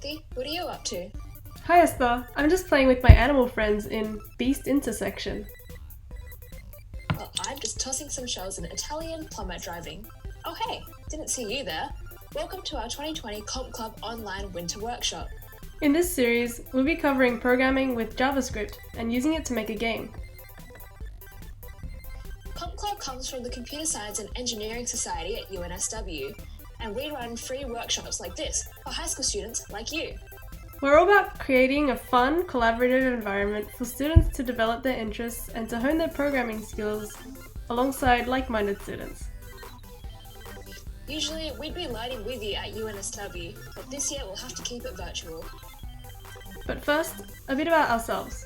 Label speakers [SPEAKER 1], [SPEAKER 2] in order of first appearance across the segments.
[SPEAKER 1] Sophie. What are you up to?
[SPEAKER 2] Hi Esther, I'm just playing with my animal friends in Beast Intersection.
[SPEAKER 1] Well, I'm just tossing some shells in Italian plumber driving. Oh hey, didn't see you there. Welcome to our 2020 Compclub online winter workshop.
[SPEAKER 2] In this series, we'll be covering programming with JavaScript and using it to make a game.
[SPEAKER 1] Compclub comes from the Computer Science and Engineering Society at UNSW, and we run free workshops like this for high school students like you.
[SPEAKER 2] We're all about creating a fun, collaborative environment for students to develop their interests and to hone their programming skills alongside like-minded students.
[SPEAKER 1] Usually, we'd be learning with you at UNSW, but this year we'll have to keep it virtual.
[SPEAKER 2] But first, a bit about ourselves.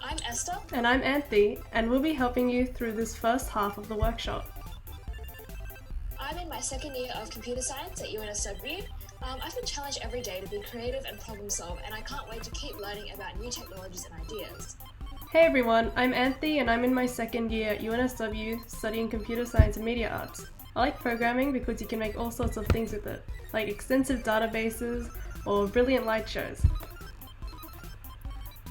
[SPEAKER 1] I'm Esther.
[SPEAKER 2] And I'm Anthony, and we'll be helping you through this first half of the workshop.
[SPEAKER 1] I'm in my second year of computer science at UNSW. I've been challenged every day to be creative and problem solve, and I can't wait to keep learning about new technologies and ideas.
[SPEAKER 2] Hey everyone, I'm Anthony and I'm in my second year at UNSW studying computer science and media arts. I like programming because you can make all sorts of things with it, like extensive databases or brilliant light shows.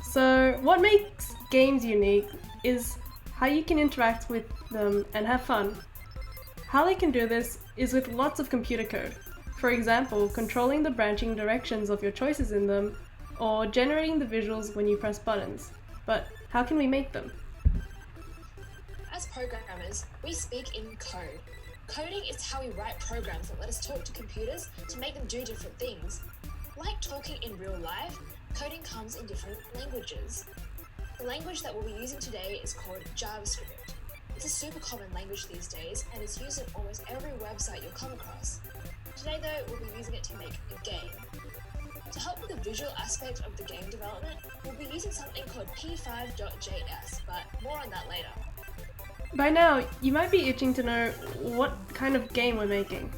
[SPEAKER 2] So what makes games unique is how you can interact with them and have fun. How they can do this is with lots of computer code. For example, controlling the branching directions of your choices in them, or generating the visuals when you press buttons. But how can we make them?
[SPEAKER 1] As programmers, we speak in code. Coding is how we write programs that let us talk to computers to make them do different things. Like talking in real life, coding comes in different languages. The language that we'll be using today is called JavaScript. It's a super common language these days and is used in almost every website you'll come across. Today though, we'll be using it to make a game. To help with the visual aspect of the game development, we'll be using something called p5.js, but more on that later.
[SPEAKER 2] By now, you might be itching to know what kind of game we're making.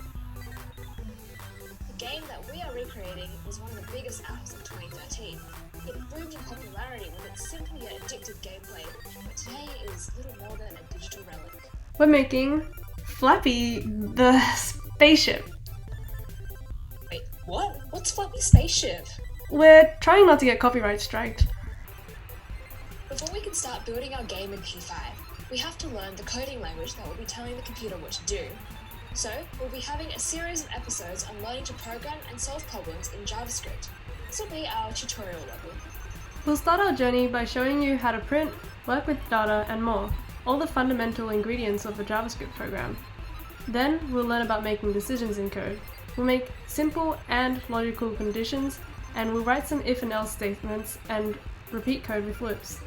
[SPEAKER 1] The game that we are recreating was one of the biggest apps of 2013. It boomed in popularity with its simple yet addictive gameplay, but today it is little more than a digital relic.
[SPEAKER 2] We're making Flappy the spaceship.
[SPEAKER 1] Wait, what? What's Flappy Spaceship?
[SPEAKER 2] We're trying not to get copyright striked.
[SPEAKER 1] Before we can start building our game in P5, we have to learn the coding language that will be telling the computer what to do. So, we'll be having a series of episodes on learning to program and solve problems in JavaScript. This will be our tutorial level.
[SPEAKER 2] We'll start our journey by showing you how to print, work with data, and more, all the fundamental ingredients of a JavaScript program. Then, we'll learn about making decisions in code. We'll make simple and logical conditions, and we'll write some if and else statements and repeat code with loops.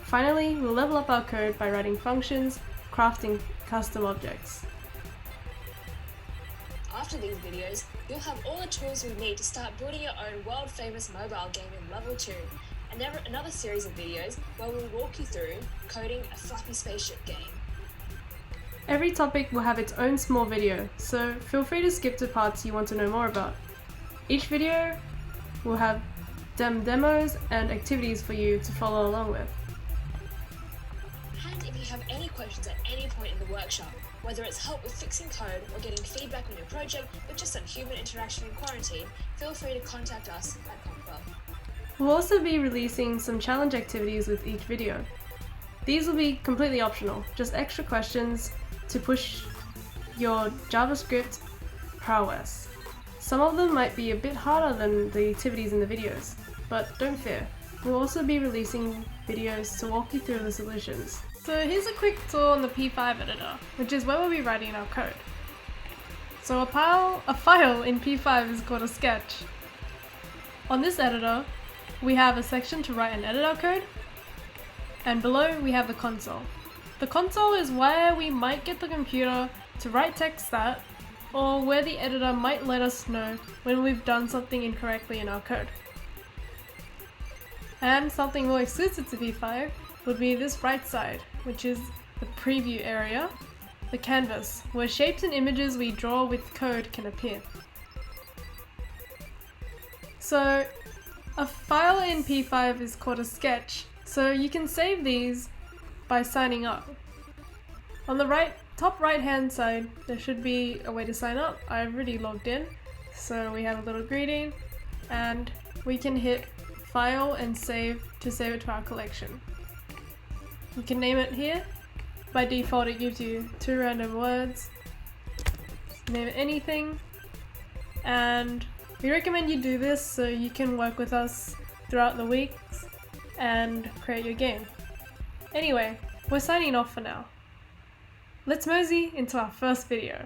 [SPEAKER 2] Finally, we'll level up our code by writing functions, crafting custom objects.
[SPEAKER 1] After these videos, you'll have all the tools we need to start building your own world-famous mobile game in Level 2, and another series of videos where we'll walk you through coding a Flappy Spaceship game.
[SPEAKER 2] Every topic will have its own small video, so feel free to skip to parts you want to know more about. Each video will have demos and activities for you to follow along with.
[SPEAKER 1] And if you have any questions at any point in the workshop, whether it's help with fixing code or getting feedback on your project or just some human interaction in quarantine, feel free to contact us at Compclub.
[SPEAKER 2] We'll also be releasing some challenge activities with each video. These will be completely optional, just extra questions to push your JavaScript prowess. Some of them might be a bit harder than the activities in the videos, but don't fear. We'll also be releasing videos to walk you through the solutions. So here's a quick tour on the P5 editor, which is where we'll be writing our code. So a file in P5 is called a sketch. On this editor, we have a section to write and edit our code, and below we have the console. The console is where we might get the computer to write text that, or where the editor might let us know when we've done something incorrectly in our code. And something more exclusive to P5 would be this right side, which is the preview area, the canvas, where shapes and images we draw with code can appear. So, a file in P5 is called a sketch, so you can save these by signing up. On the top right hand side, there should be a way to sign up. I've already logged in, so we have a little greeting, and we can hit File and Save to save it to our collection. You can name it here. By default it gives you 2 random words. Name it anything, and we recommend you do this so you can work with us throughout the weeks and create your game. Anyway, we're signing off for now. Let's mosey into our first video.